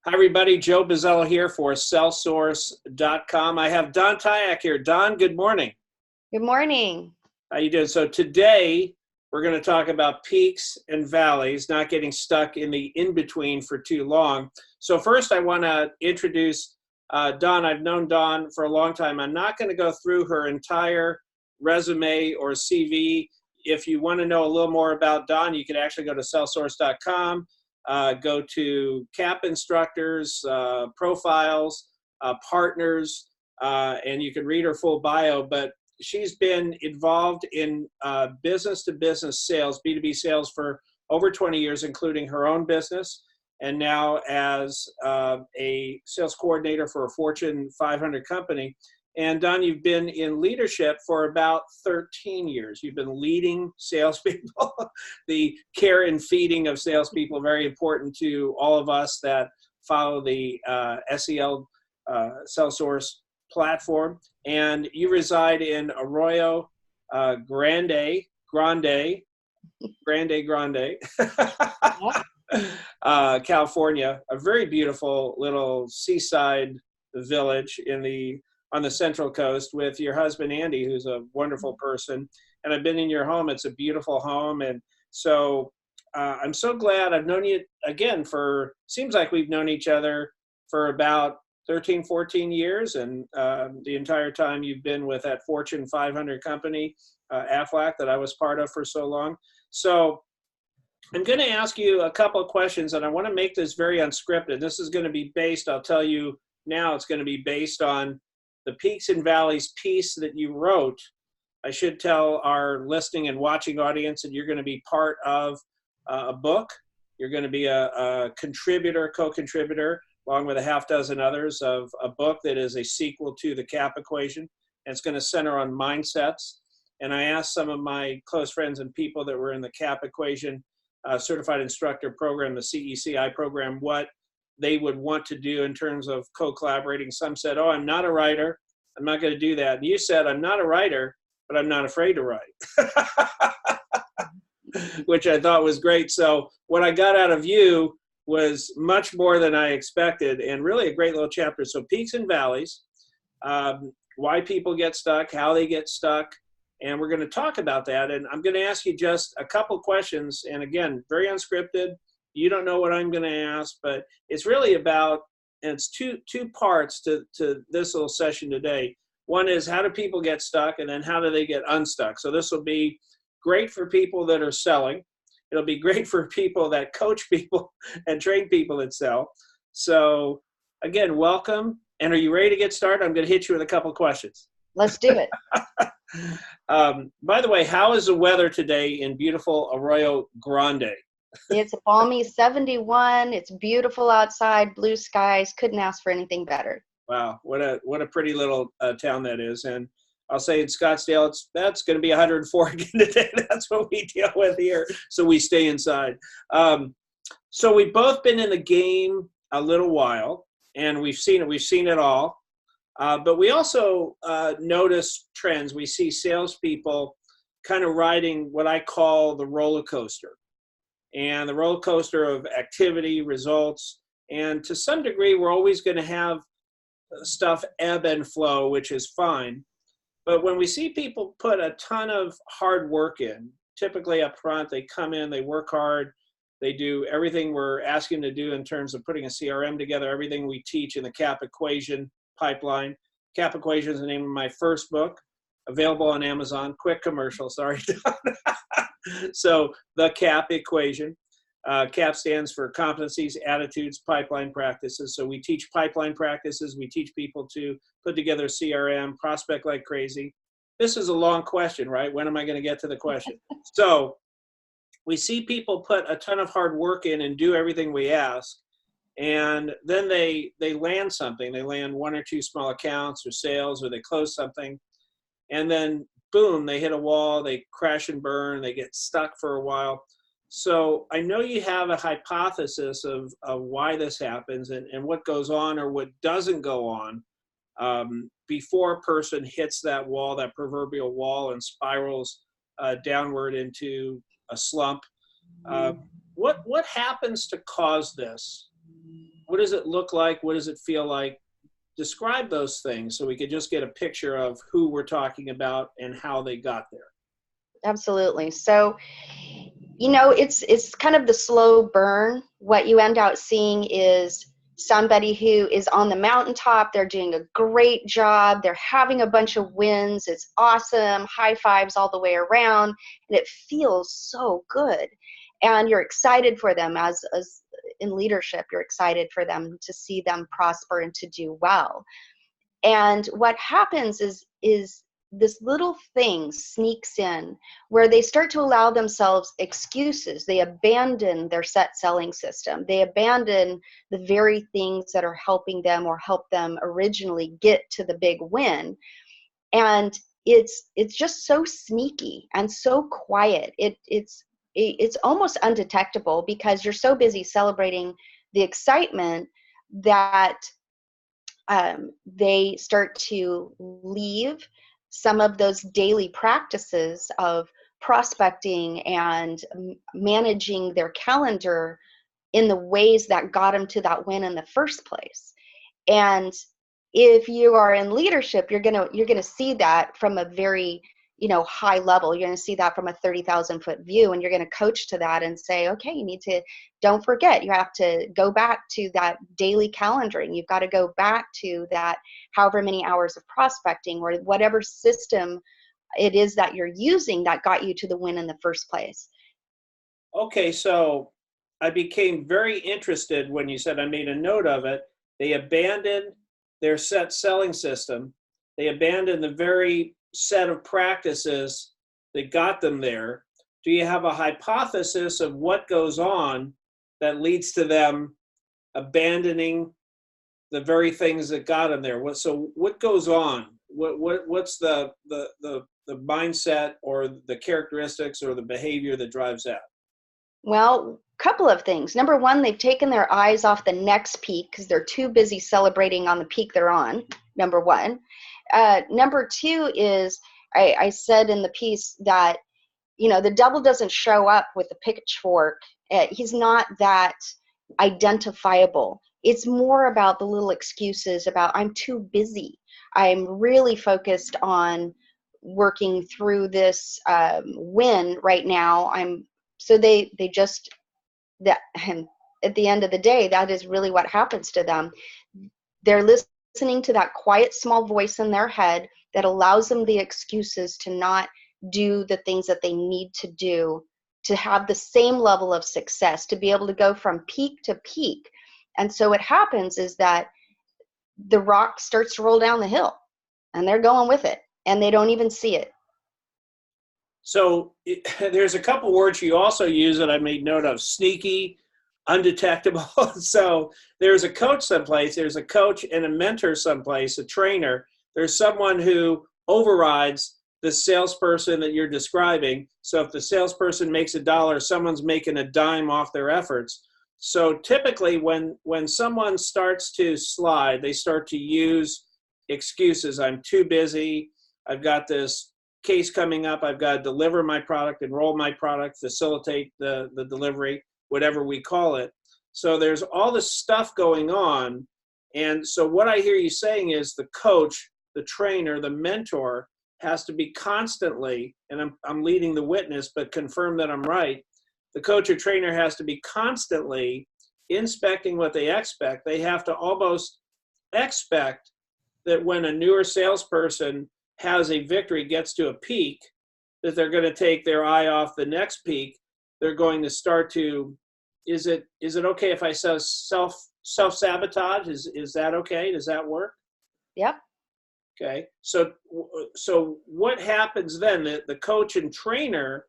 Hi, everybody. Joe Buzzello here for Salessource.com. I have Don Tyack here. Don, good morning. Good morning. How you doing? So today we're going to talk about peaks and valleys, not getting stuck in the in-between for too long. So first I want to introduce Dawn. I've known Dawn for a long time. I'm not going to go through her entire resume or CV. If you want to know a little more about Dawn, you can actually go to salessource.com. Go to CAP instructors, profiles, partners, and you can read her full bio. But she's been involved in business-to-business sales, B2B sales, for over 20 years, including her own business, and now as a sales coordinator for a Fortune 500 company. And Don, you've been in leadership for about 13 years. You've been leading salespeople, the care and feeding of salespeople, very important to all of us that follow the SEL Salesforce platform. And you reside in Arroyo Grande, California, a very beautiful little seaside village on the Central Coast with your husband, Andy, who's a wonderful person. And I've been in your home. It's a beautiful home. And so I'm so glad I've known you again seems like we've known each other for about 13, 14 years. And the entire time you've been with that Fortune 500 company, Aflac, that I was part of for so long. So I'm going to ask you a couple of questions, and I want to make this very unscripted. This is going to be based, I'll tell you now, it's going to be based on the Peaks and Valleys piece that you wrote. I should tell our listening and watching audience that you're going to be part of a book. You're going to be a contributor, co-contributor, along with a half dozen others, of a book that is a sequel to the CAP equation. And it's going to center on mindsets. And I asked some of my close friends and people that were in the CAP equation certified instructor program, the CECI program, what they would want to do in terms of co-collaborating. Some said, oh, I'm not a writer. I'm not going to do that. And you said, I'm not a writer, but I'm not afraid to write, which I thought was great. So what I got out of you was much more than I expected, and really a great little chapter. So peaks and valleys, why people get stuck, how they get stuck, and we're going to talk about that. And I'm going to ask you just a couple questions. And again, very unscripted. You don't know what I'm going to ask, but it's really about, and it's two parts to this little session today. One is, how do people get stuck? And then how do they get unstuck? So this will be great for people that are selling. It'll be great for people that coach people and train people that sell. So again, welcome. And are you ready to get started? I'm going to hit you with a couple of questions. Let's do it. By the way, how is the weather today in beautiful Arroyo Grande? It's a balmy 71. It's beautiful outside, blue skies. Couldn't ask for anything better. Wow, what a pretty little town that is. And I'll say in Scottsdale, that's going to be 104 again today. That's what we deal with here. So we stay inside. So we've both been in the game a little while, and we've seen it. We've seen it all. But we also notice trends. We see salespeople kind of riding what I call the roller coaster. And the roller coaster of activity, results, and to some degree, we're always going to have stuff ebb and flow, which is fine. But when we see people put a ton of hard work in, typically up front, they come in, they work hard, they do everything we're asking them to do in terms of putting a CRM together, everything we teach in the CAP equation pipeline. CAP equation is the name of my first book, available on Amazon. Quick commercial, sorry. So the CAP equation. CAP stands for competencies, attitudes, pipeline practices. So we teach pipeline practices. We teach people to put together CRM, prospect like crazy. This is a long question, right? When am I going to get to the question? So we see people put a ton of hard work in and do everything we ask. And then they land something. They land one or two small accounts or sales, or they close something. And then boom, they hit a wall, they crash and burn, they get stuck for a while. So I know you have a hypothesis of why this happens and what goes on or what doesn't go on before a person hits that wall, that proverbial wall, and spirals downward into a slump. What happens to cause this? What does it look like? What does it feel like? Describe those things so we could just get a picture of who we're talking about and how they got there. Absolutely. So, it's kind of the slow burn. What you end out seeing is somebody who is on the mountaintop. They're doing a great job. They're having a bunch of wins. It's awesome. High fives all the way around. And it feels so good. And you're excited for them as in leadership. You're excited for them to see them prosper and to do well. And what happens is this little thing sneaks in where they start to allow themselves excuses. They abandon their set selling system. They abandon the very things that are helping them or help them originally get to the big win. And it's just so sneaky and so quiet. It's almost undetectable because you're so busy celebrating the excitement that they start to leave some of those daily practices of prospecting and managing their calendar in the ways that got them to that win in the first place. And if you are in leadership, you're gonna see that from a very high level. You're gonna see that from a 30,000-foot view, and you're gonna coach to that and say, okay, don't forget, you have to go back to that daily calendaring. You've got to go back to that however many hours of prospecting or whatever system it is that you're using that got you to the win in the first place. Okay, so I became very interested when you said, I made a note of it. They abandoned their set selling system. They abandoned the very set of practices that got them there. Do you have a hypothesis of what goes on that leads to them abandoning the very things that got them there? What goes on? What's the mindset or the characteristics or the behavior that drives that? Well, couple of things. Number one, they've taken their eyes off the next peak because they're too busy celebrating on the peak they're on, number one. Number two is, I said in the piece that, the devil doesn't show up with a pitchfork. He's not that identifiable. It's more about the little excuses about, I'm too busy. I'm really focused on working through this win right now. So they just, that, and at the end of the day, that is really what happens to them. They're listening to that quiet small voice in their head that allows them the excuses to not do the things that they need to do to have the same level of success, to be able to go from peak to peak. And so what happens is that the rock starts to roll down the hill and they're going with it and they don't even see it. So there's a couple words you also use that I made note of: sneaky, undetectable. So there's a coach someplace, there's a coach and a mentor someplace, a trainer. There's someone who overrides the salesperson that you're describing. So if the salesperson makes $1, someone's making a dime off their efforts. So typically when someone starts to slide, they start to use excuses. I'm too busy. I've got this case coming up. I've got to deliver my product, enroll my product, facilitate the delivery, whatever we call it. So there's all this stuff going on. And so what I hear you saying is the coach, the trainer, the mentor has to be constantly, and I'm leading the witness, but confirm that I'm right. The coach or trainer has to be constantly inspecting what they expect. They have to almost expect that when a newer salesperson has a victory, gets to a peak, that they're going to take their eye off the next peak. They're going to start to, is it okay if I say self-sabotage? Is that okay? Does that work? Yep. Okay. So what happens then? The coach and trainer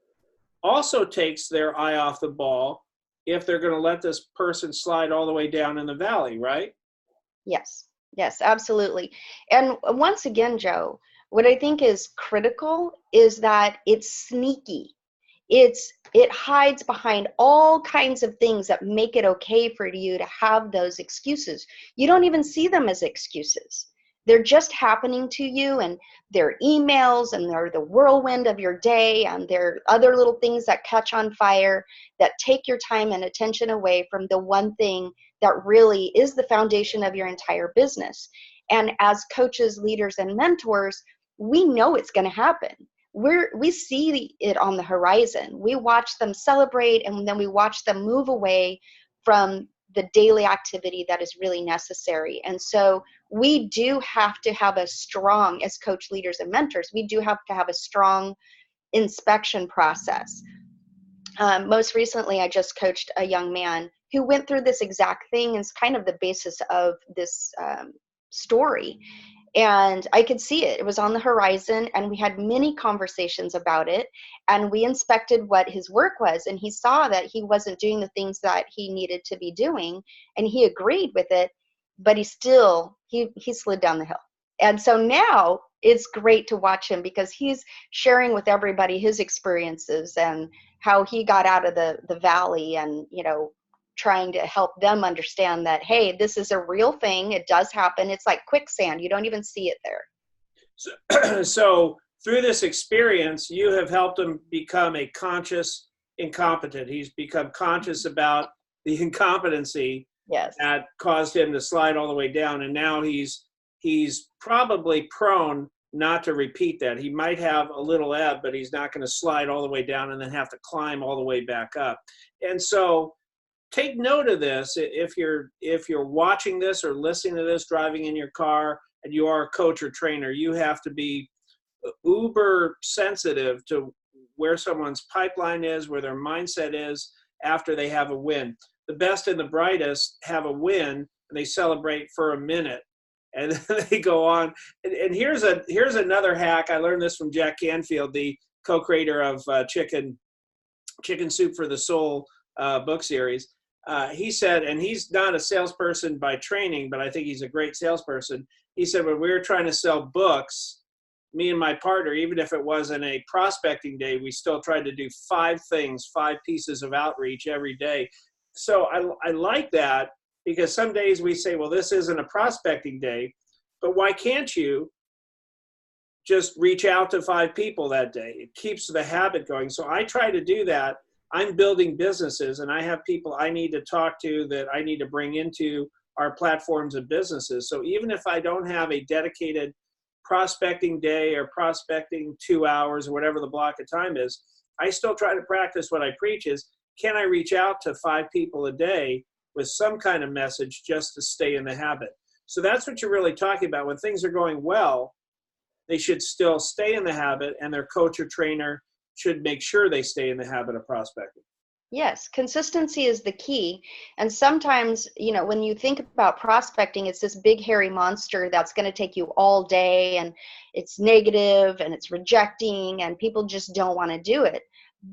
also takes their eye off the ball if they're going to let this person slide all the way down in the valley, right? Yes. Yes, absolutely. And once again, Joe, what I think is critical is that it's sneaky. It hides behind all kinds of things that make it okay for you to have those excuses. You don't even see them as excuses. They're just happening to you, and they're emails, and they're the whirlwind of your day, and they're other little things that catch on fire that take your time and attention away from the one thing that really is the foundation of your entire business. And as coaches, leaders, and mentors, we know it's going to happen. We see it on the horizon. We watch them celebrate, and then we watch them move away from the daily activity that is really necessary. And so we do have to have a strong, as coach, leaders, and mentors, we do have to have a strong inspection process. Most recently, I just coached a young man who went through this exact thing, and it's kind of the basis of this story. And I could see it. It was on the horizon, and we had many conversations about it. And we inspected what his work was, and he saw that he wasn't doing the things that he needed to be doing, and he agreed with it, but he slid down the hill. And so now it's great to watch him because he's sharing with everybody his experiences and how he got out of the valley, and, trying to help them understand that, hey, this is a real thing. It does happen. It's like quicksand. You don't even see it there. So through this experience, you have helped him become a conscious incompetent. He's become conscious about the incompetency Yes. that caused him to slide all the way down. And now he's probably prone not to repeat that. He might have a little ebb, but he's not going to slide all the way down and then have to climb all the way back up. And so take note of this. If you're watching this or listening to this, driving in your car, and you are a coach or trainer, you have to be uber sensitive to where someone's pipeline is, where their mindset is after they have a win. The best and the brightest have a win, and they celebrate for a minute, and then they go on. And here's another hack. I learned this from Jack Canfield, the co-creator of Chicken Soup for the Soul book series. He said, and he's not a salesperson by training, but I think he's a great salesperson. He said, when we were trying to sell books, me and my partner, even if it wasn't a prospecting day, we still tried to do 5 pieces of outreach every day. So I like that, because some days we say, well, this isn't a prospecting day, but why can't you just reach out to 5 people that day? It keeps the habit going. So I try to do that. I'm building businesses, and I have people I need to talk to that I need to bring into our platforms and businesses. So even if I don't have a dedicated prospecting day or prospecting 2 hours or whatever the block of time is, I still try to practice what I preach is, can I reach out to 5 people a day with some kind of message just to stay in the habit? So that's what you're really talking about. When things are going well, they should still stay in the habit, and their coach or trainer should make sure they stay in the habit of prospecting. Yes, consistency is the key. And sometimes, when you think about prospecting, it's this big hairy monster that's going to take you all day, and it's negative and it's rejecting, and people just don't want to do it.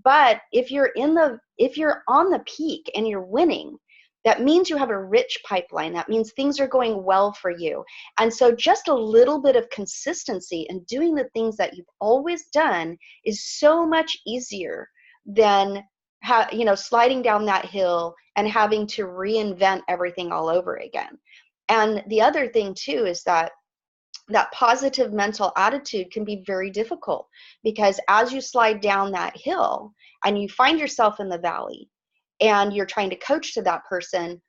But if you're on the peak and you're winning, that means you have a rich pipeline. That means things are going well for you. And so just a little bit of consistency and doing the things that you've always done is so much easier than sliding down that hill and having to reinvent everything all over again. And the other thing too is that positive mental attitude can be very difficult, because as you slide down that hill and you find yourself in the valley and you're trying to coach to that person,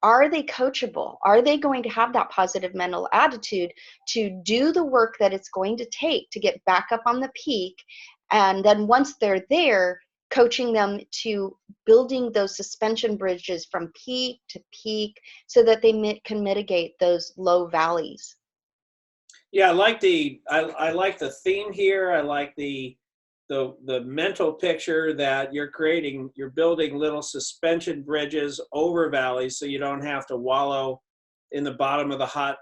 are they coachable? Are they going to have that positive mental attitude to do the work that it's going to take to get back up on the peak? And then once they're there, coaching them to building those suspension bridges from peak to peak so that they can mitigate those low valleys. Yeah, I like the theme here. I like the mental picture that you're creating. You're building little suspension bridges over valleys, so you don't have to wallow in the bottom of the hot,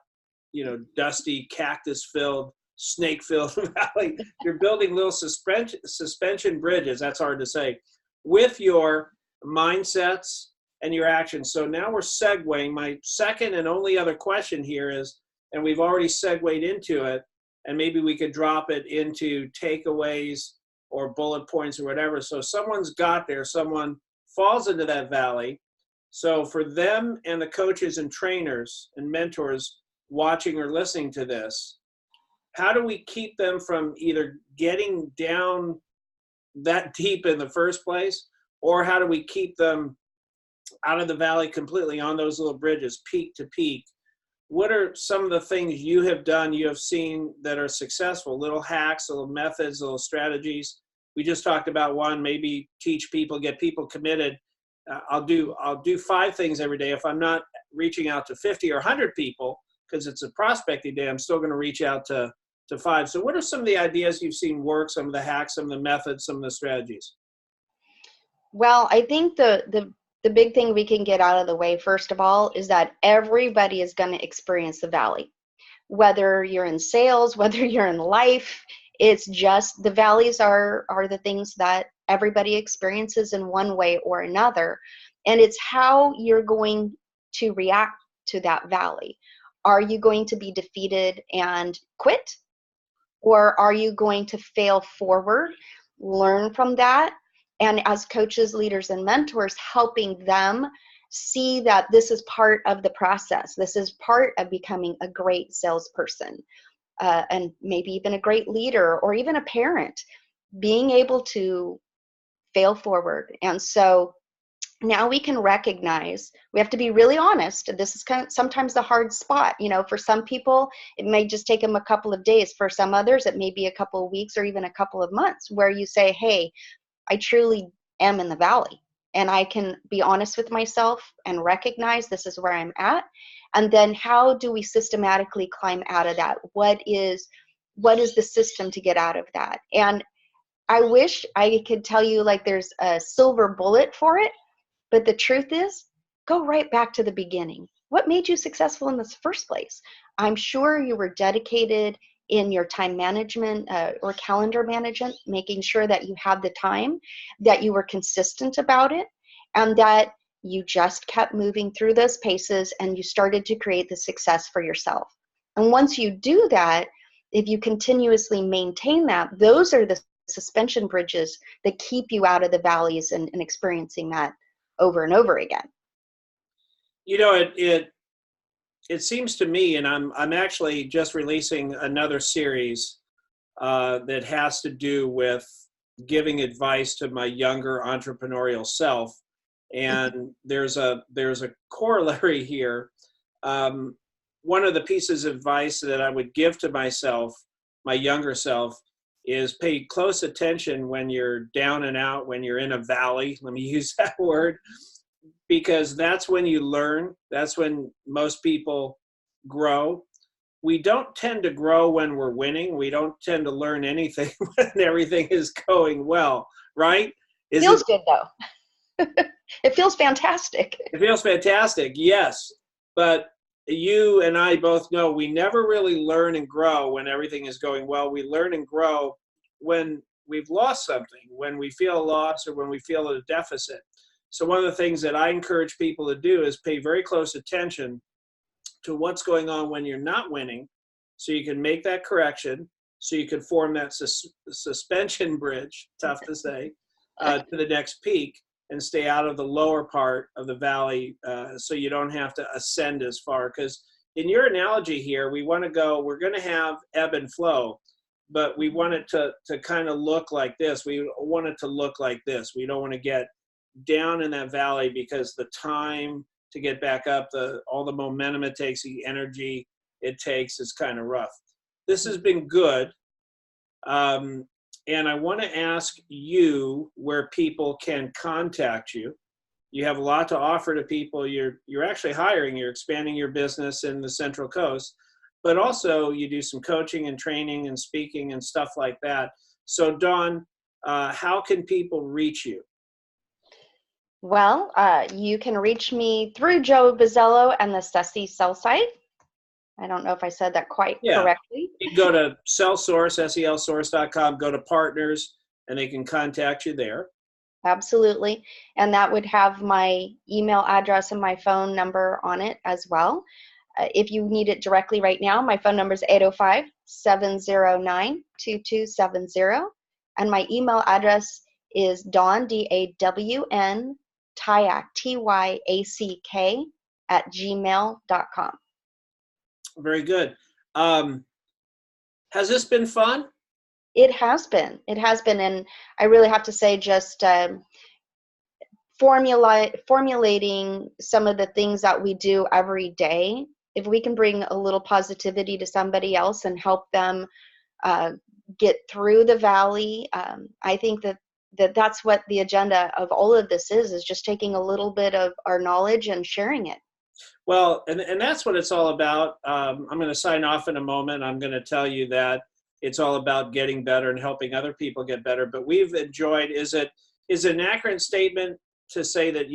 dusty, cactus-filled, snake-filled valley. You're building little suspension bridges. That's hard to say, with your mindsets and your actions. So now we're segueing. My second and only other question here is, and we've already segued into it, and maybe we could drop it into takeaways or bullet points or whatever. So someone's got there, someone falls into that valley. So for them and the coaches and trainers and mentors watching or listening to this, how do we keep them from either getting down that deep in the first place, or how do we keep them out of the valley completely on those little bridges, peak to peak, what are some of the things you have done, you have seen that are successful? Little hacks, little methods, little strategies. We just talked about one, maybe teach people, get people committed. I'll do 5 things every day. If I'm not reaching out to 50 or 100 people, because it's a prospecting day, I'm still going to reach out to 5. So what are some of the ideas you've seen work, some of the hacks, some of the methods, some of the strategies? Well, I think the big thing we can get out of the way, first of all, is that everybody is going to experience the valley. Whether you're in sales, whether you're in life, it's just the valleys are the things that everybody experiences in one way or another. And it's how you're going to react to that valley. Are you going to be defeated and quit? Or are you going to fail forward, learn from that, and as coaches, leaders, and mentors, helping them see that this is part of the process. This is part of becoming a great salesperson, and maybe even a great leader or even a parent, being able to fail forward. And so now we can recognize, we have to be really honest. This is kind of sometimes the hard spot. For some people, it may just take them a couple of days. For some others, it may be a couple of weeks or even a couple of months where you say, hey, I truly am in the valley, and I can be honest with myself and recognize this is where I'm at. And then how do we systematically climb out of that? What is the system to get out of that? And I wish I could tell you like there's a silver bullet for it, but the truth is, go right back to the beginning. What made you successful in the first place? I'm sure you were dedicated in your time management or calendar management, making sure that you had the time, that you were consistent about it, and that you just kept moving through those paces and you started to create the success for yourself. And once you do that, if you continuously maintain that, those are the suspension bridges that keep you out of the valleys and experiencing that over and over again. It seems to me, and I'm actually just releasing another series that has to do with giving advice to my younger entrepreneurial self. And there's a corollary here. One of the pieces of advice that I would give to myself, my younger self, is pay close attention when you're down and out, when you're in a valley. Let me use that word, because that's when you learn. That's when most people grow. We don't tend to grow when we're winning. We don't tend to learn anything when everything is going well, right? Feels good though. It feels fantastic. It feels fantastic, yes. But you and I both know we never really learn and grow when everything is going well. We learn and grow when we've lost something, when we feel a loss or when we feel a deficit. So one of the things that I encourage people to do is pay very close attention to what's going on when you're not winning, so you can make that correction, so you can form that suspension bridge, tough to say, to the next peak, and stay out of the lower part of the valley, so you don't have to ascend as far. Because in your analogy here, we're going to have ebb and flow, but we want it to kind of look like this. We want it to look like this. We don't want to get down in that valley, because the time to get back up, all the momentum it takes, the energy it takes, is kind of rough. This has been good. And I want to ask you where people can contact you. You have a lot to offer to people. You're actually hiring, you're expanding your business in the Central Coast, but also you do some coaching and training and speaking and stuff like that. So Dawn, how can people reach you? Well, you can reach me through Joe Buzzello and the Sussy Cell site. I don't know if I said that quite correctly. You can go to SellSource, selsource.com, go to partners, and they can contact you there. Absolutely. And that would have my email address and my phone number on it as well. If you need it directly right now, my phone number is 805-709-2270. And my email address is Dawn, DAWN, Tyack, TYACK, @gmail.com. Very good. Has this been fun? It has been. It has been. And I really have to say, just formulating some of the things that we do every day, if we can bring a little positivity to somebody else and help them get through the valley, I think that's what the agenda of all of this is just taking a little bit of our knowledge and sharing it. Well, and that's what it's all about. I'm going to sign off in a moment. I'm going to tell you that it's all about getting better and helping other people get better. But we've enjoyed, is it an accurate statement to say that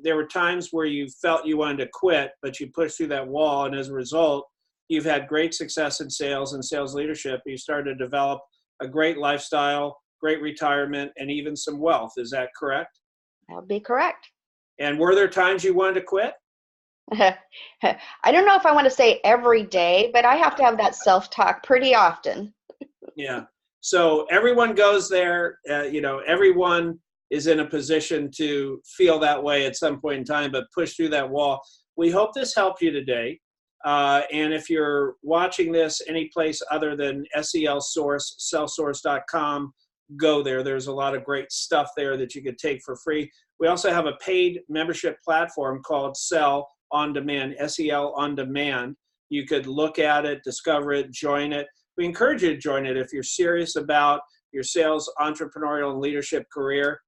there were times where you felt you wanted to quit, but you pushed through that wall, and as a result, you've had great success in sales and sales leadership. You started to develop a great lifestyle, great retirement, and even some wealth. Is that correct? That would be correct. And were there times you wanted to quit? I don't know if I want to say every day, but I have to have that self-talk pretty often. Yeah. So everyone goes there, everyone is in a position to feel that way at some point in time, but push through that wall. We hope this helped you today. And if you're watching this any place other than SEL Source, sellsource.com, go there. There's a lot of great stuff there that you could take for free. We also have a paid membership platform called Sell On Demand, SEL On Demand. You could look at it, discover it, join it. We encourage you to join it if you're serious about your sales, entrepreneurial, and leadership career.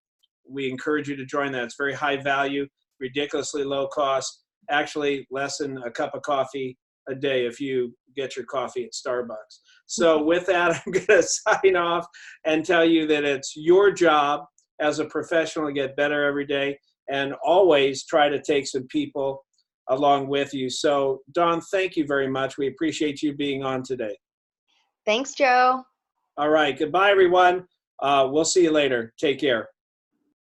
We encourage you to join that. It's very high value, ridiculously low cost, actually less than a cup of coffee a day if you get your coffee at Starbucks. So with that, I'm going to sign off and tell you that it's your job as a professional to get better every day, and always try to take some people along with you. So Dawn, thank you very much. We appreciate you being on today. Thanks, Joe. All right. Goodbye, everyone. We'll see you later. Take care.